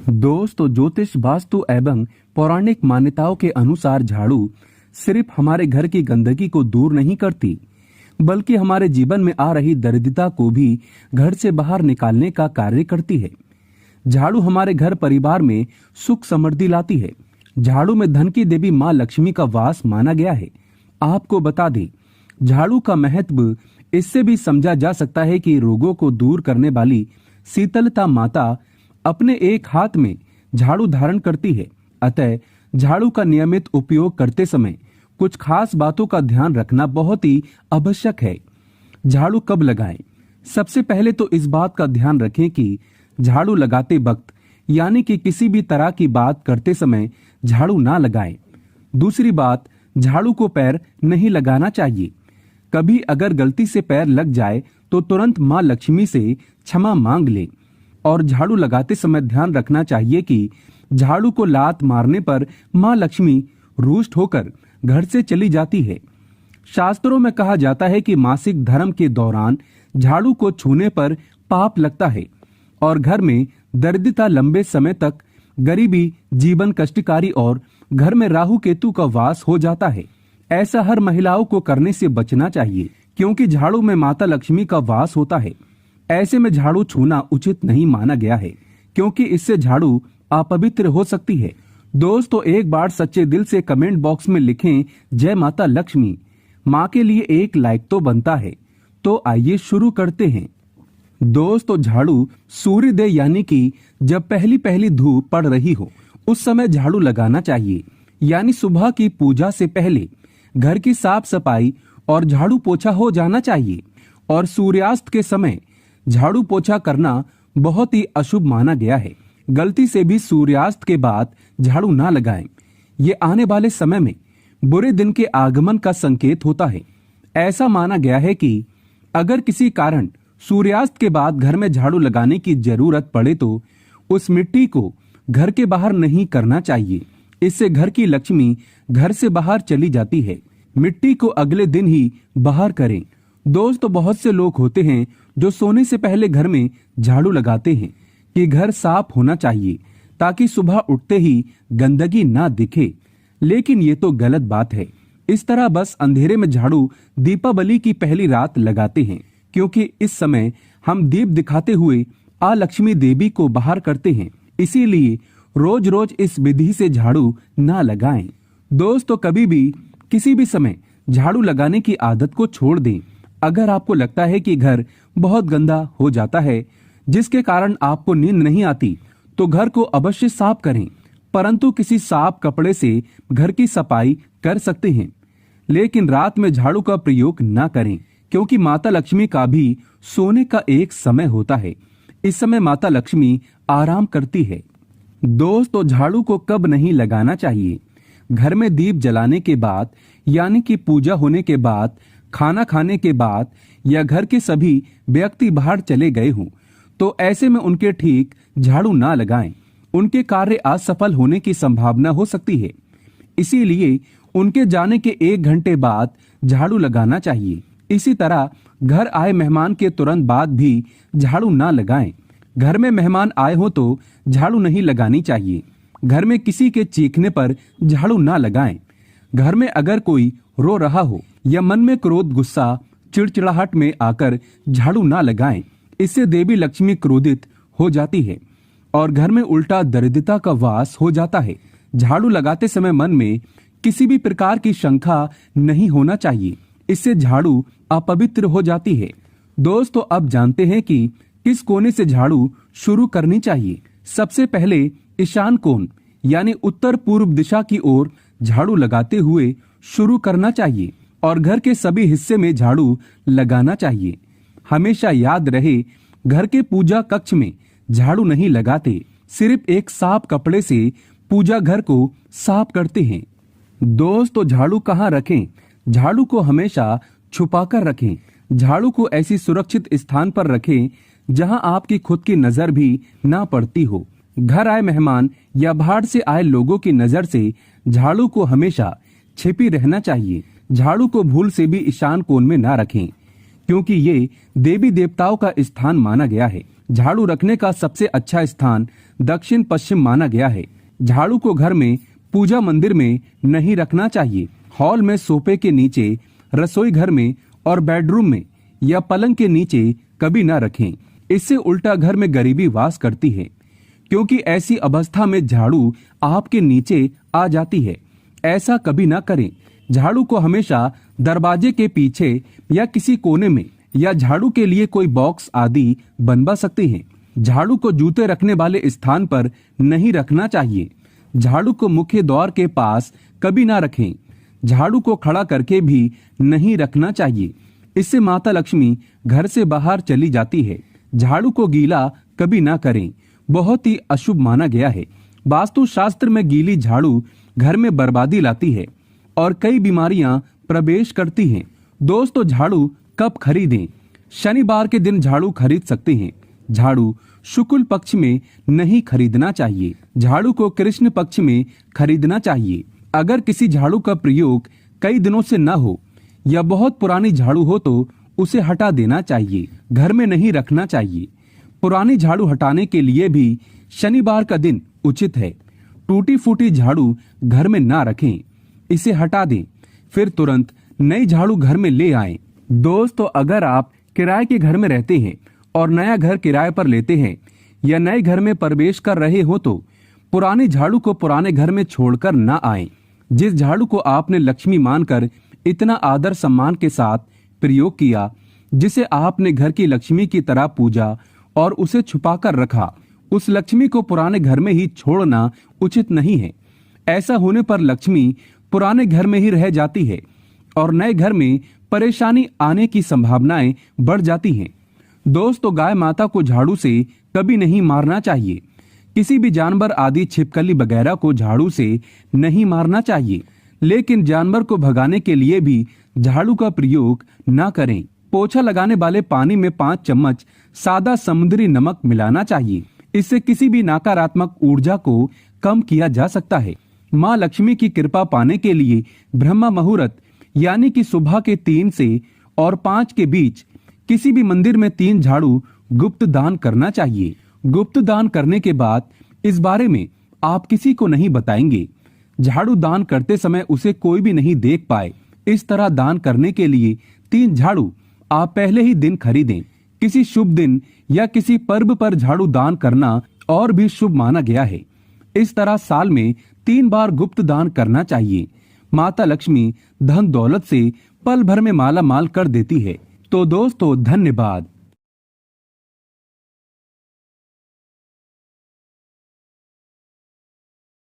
दोस्तों, ज्योतिष, वास्तु एवं पौराणिक मान्यताओं के अनुसार झाड़ू सिर्फ हमारे घर की गंदगी को दूर नहीं करती, बल्कि हमारे जीवन में आ रही दरिद्रता को भी घर से बाहर निकालने का कार्य करती है। झाड़ू हमारे घर परिवार में सुख समृद्धि लाती है। झाड़ू में धन की देवी माँ लक्ष्मी का वास माना गया है। आपको बता दें, झाड़ू का महत्व इससे भी समझा जा सकता है कि रोगों को दूर करने वाली शीतलता माता अपने एक हाथ में झाड़ू धारण करती है। अतः झाड़ू का नियमित उपयोग करते समय कुछ खास बातों का ध्यान रखना बहुत ही आवश्यक है। झाड़ू कब लगाएं? सबसे पहले तो इस बात का ध्यान रखें कि झाड़ू लगाते वक्त यानी कि किसी भी तरह की बात करते समय झाड़ू ना लगाएं। दूसरी बात, झाड़ू को पैर नहीं लगाना चाहिए। कभी अगर गलती से पैर लग जाए तो तुरंत माँ लक्ष्मी से क्षमा मांग लें। और झाड़ू लगाते समय ध्यान रखना चाहिए कि झाड़ू को लात मारने पर माँ लक्ष्मी रुष्ट होकर घर से चली जाती है। शास्त्रों में कहा जाता है कि मासिक धर्म के दौरान झाड़ू को छूने पर पाप लगता है और घर में दरिद्रता, लंबे समय तक गरीबी, जीवन कष्टकारी और घर में राहु केतु का वास हो जाता है। ऐसा हर महिलाओं को करने से बचना चाहिए, क्योंकि झाड़ू में माता लक्ष्मी का वास होता है। ऐसे में झाड़ू छूना उचित नहीं माना गया है, क्योंकि इससे झाड़ू अपवित्र हो सकती है। दोस्तों, एक बार सच्चे दिल से कमेंट बॉक्स में लिखें जय माता लक्ष्मी। माँ के लिए एक लाइक तो बनता है। तो आइए शुरू करते हैं। दोस्तों, झाड़ू सूर्योदय यानी कि जब पहली पहली धूप पड़ रही हो उस समय झाड़ू लगाना चाहिए, यानी सुबह की पूजा से पहले घर की साफ सफाई और झाड़ू पोछा हो जाना चाहिए। और सूर्यास्त के समय झाड़ू पोछा करना बहुत ही अशुभ माना गया है। गलती से भी सूर्यास्त के बाद झाड़ू ना लगाएं। ये आने वाले समय में बुरे दिन के आगमन का संकेत होता है। ऐसा माना गया है कि अगर किसी कारण सूर्यास्त के बाद घर में झाड़ू लगाने की जरूरत पड़े तो उस मिट्टी को घर के बाहर नहीं करना चाहिए। इससे घर की लक्ष्मी घर से बाहर चली जाती है। मिट्टी को अगले दिन ही बाहर करें। दोस्तों, बहुत से लोग होते हैं जो सोने से पहले घर में झाड़ू लगाते हैं कि घर साफ होना चाहिए ताकि सुबह उठते ही गंदगी ना दिखे, लेकिन ये तो गलत बात है। इस तरह बस अंधेरे में झाड़ू दीपावली की पहली रात लगाते हैं, क्योंकि इस समय हम दीप दिखाते हुए आ लक्ष्मी देवी को बाहर करते हैं। इसीलिए रोज रोज इस विधि से झाड़ू ना लगाएं। दोस्तों, कभी भी किसी भी समय झाड़ू लगाने की आदत को छोड़ दें। अगर आपको लगता है कि घर बहुत गंदा हो जाता है जिसके कारण आपको नींद नहीं आती, तो घर को अवश्य साफ करें, परंतु किसी साफ कपड़े से घर की सफाई कर सकते हैं। लेकिन रात में झाड़ू का प्रयोग न करें, क्योंकि माता लक्ष्मी का भी सोने का एक समय होता है। इस समय माता लक्ष्मी आराम करती है। दोस्तों, झाड़ू को कब नहीं लगाना चाहिए? घर में दीप जलाने के बाद, यानी कि पूजा होने के बाद, खाना खाने के बाद, या घर के सभी व्यक्ति बाहर चले गए हों, तो ऐसे में उनके ठीक झाड़ू ना लगाएं। उनके कार्य असफल होने की संभावना हो सकती है। इसीलिए उनके जाने के 1 घंटे बाद झाड़ू लगाना चाहिए। इसी तरह घर आए मेहमान के तुरंत बाद भी झाड़ू ना लगाएं। घर में मेहमान आए हो तो झाड़ू नहीं लगानी चाहिए। घर में किसी के चीखने पर झाड़ू ना लगाएं। घर में अगर कोई रो रहा हो या मन में क्रोध, गुस्सा, चिड़चिड़ाहट में आकर झाड़ू ना लगाएं। इससे देवी लक्ष्मी क्रोधित हो जाती है और घर में उल्टा दरिद्रता का वास हो जाता है। झाड़ू लगाते समय मन में किसी भी प्रकार की शंका नहीं होना चाहिए। इससे झाड़ू अपवित्र हो जाती है। दोस्तों, अब जानते हैं कि किस कोने से झाड़ू शुरू करनी चाहिए। सबसे पहले ईशान कोण यानी उत्तर पूर्व दिशा की ओर झाड़ू लगाते हुए शुरू करना चाहिए और घर के सभी हिस्से में झाड़ू लगाना चाहिए। हमेशा याद रहे, घर के पूजा कक्ष में झाड़ू नहीं लगाते, सिर्फ एक साफ कपड़े से पूजा घर को साफ करते हैं। दोस्तों, झाड़ू कहाँ रखें? झाड़ू को हमेशा छुपाकर रखें। झाड़ू को ऐसी सुरक्षित स्थान पर रखें जहां आपकी खुद की नजर भी ना पड़ती हो। घर आए मेहमान या बाहर से आए लोगों की नजर से झाड़ू को हमेशा छिपी रहना चाहिए। झाड़ू को भूल से भी ईशान कोण में ना रखें, क्योंकि ये देवी देवताओं का स्थान माना गया है। झाड़ू रखने का सबसे अच्छा स्थान दक्षिण पश्चिम माना गया है। झाड़ू को घर में, पूजा मंदिर में नहीं रखना चाहिए। हॉल में, सोफे के नीचे, रसोई घर में और बेडरूम में या पलंग के नीचे कभी न रखें। इससे उल्टा घर में गरीबी वास करती है, क्योंकि ऐसी अवस्था में झाड़ू आपके नीचे आ जाती है। ऐसा कभी ना करें। झाड़ू को हमेशा दरवाजे के पीछे या किसी कोने में या झाड़ू के लिए कोई बॉक्स आदि बनवा सकते हैं। झाड़ू को जूते रखने वाले स्थान पर नहीं रखना चाहिए। झाड़ू को मुख्य द्वार के पास कभी ना रखें। झाड़ू को खड़ा करके भी नहीं रखना चाहिए। इससे माता लक्ष्मी घर से बाहर चली जाती है। झाड़ू को गीला कभी ना करें, बहुत ही अशुभ माना गया है। वास्तु शास्त्र में गीली झाड़ू घर में बर्बादी लाती है और कई बीमारियां प्रवेश करती हैं। दोस्तों, झाड़ू कब खरीदें? शनिवार के दिन झाड़ू खरीद सकते हैं। झाड़ू शुक्ल पक्ष में नहीं खरीदना चाहिए। झाड़ू को कृष्ण पक्ष में खरीदना चाहिए। अगर किसी झाड़ू का प्रयोग कई दिनों से न हो या बहुत पुरानी झाड़ू हो तो उसे हटा देना चाहिए, घर में नहीं रखना चाहिए। पुरानी झाड़ू हटाने के लिए भी शनिवार का दिन उचित है। टूटी फूटी झाड़ू घर में ना रखें, इसे हटा दें, फिर तुरंत नई झाड़ू घर में ले आएं। दोस्तों, अगर आप किराए के घर में रहते हैं और नया घर किराए पर लेते हैं या नए घर में प्रवेश कर रहे हो तो पुरानी झाड़ू को पुराने घर में छोड़कर ना आएं। जिस झाड़ू को आपने लक्ष्मी मानकर इतना आदर सम्मान के साथ प्रयोग किया, जिसे आपने घर की लक्ष्मी की तरह पूजा और उसे छुपाकर रखा, उस लक्ष्मी को पुराने घर में ही छोड़ना उचित नहीं है। ऐसा होने पर लक्ष्मी पुराने घर में ही रह जाती है और नए घर में परेशानी आने की संभावनाएं बढ़ जाती हैं। दोस्तों, गाय माता को झाड़ू से कभी नहीं मारना चाहिए। किसी भी जानवर आदि छिपकली वगैरह को झाड़ू से नहीं मारना चाहिए, लेकिन जानवर को भगाने के लिए भी झाड़ू का प्रयोग ना करें। पोछा लगाने वाले पानी में 5 चम्मच सादा समुद्री नमक मिलाना चाहिए। इससे किसी भी नकारात्मक ऊर्जा को कम किया जा सकता है। माँ लक्ष्मी की कृपा पाने के लिए ब्रह्मा मुहूर्त यानी कि सुबह के 3 से और 5 के बीच किसी भी मंदिर में 3 झाड़ू गुप्त दान करना चाहिए। गुप्त दान करने के बाद इस बारे में आप किसी को नहीं बताएंगे। झाड़ू दान करते समय उसे कोई भी नहीं देख पाए। इस तरह दान करने के लिए 3 झाड़ू आप पहले ही दिन खरीदें। किसी शुभ दिन या किसी पर्व पर झाड़ू दान करना और भी शुभ माना गया है। इस तरह साल में 3 बार गुप्त दान करना चाहिए। माता लक्ष्मी धन दौलत से पल भर में माला माल कर देती है। तो दोस्तों, धन्यवाद।